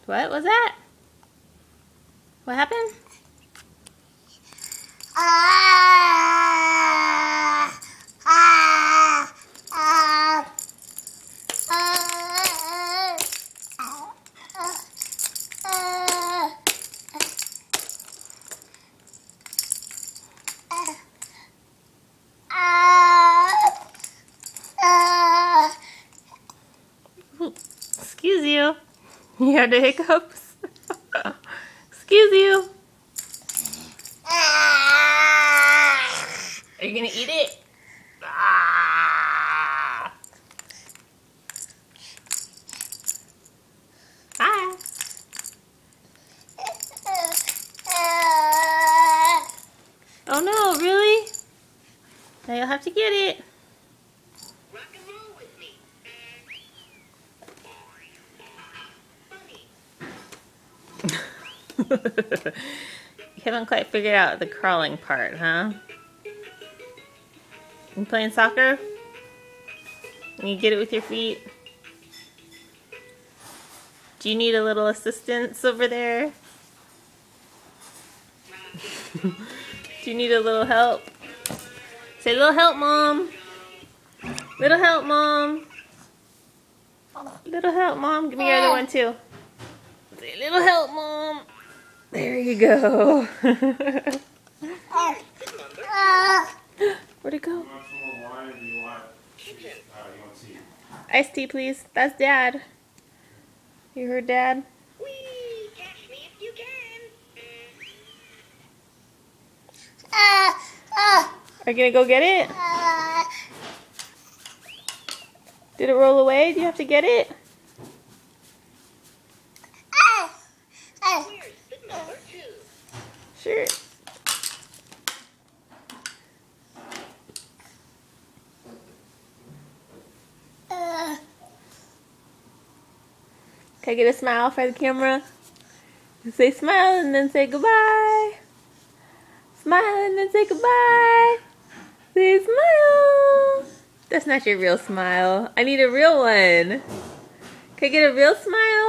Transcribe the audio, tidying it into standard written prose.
What was that? What happened? Excuse you. You had the hiccups? Excuse you. Are you gonna eat it? Ah. Hi. Oh no, really? Now you'll have to get it. Rock and roll with me. You haven't quite figured out the crawling part, huh? You playing soccer? Can you get it with your feet? Do you need a little assistance over there? Do you need a little help? Say, little help, Mom. Little help, Mom. Little help, Mom. Give me your other one, too. Say, little help, Mom. There you go. Where'd it go? You want some more wine or do you want tea? Iced tea, please. That's Dad. You heard Dad? Whee! Catch me if you can. Are you gonna go get it? Did it roll away? Do you have to get it? Where's the number 2? Sure. Can I get a smile for the camera? Say smile and then say goodbye. Smile and then say goodbye. Say smile. That's not your real smile. I need a real one. Can I get a real smile?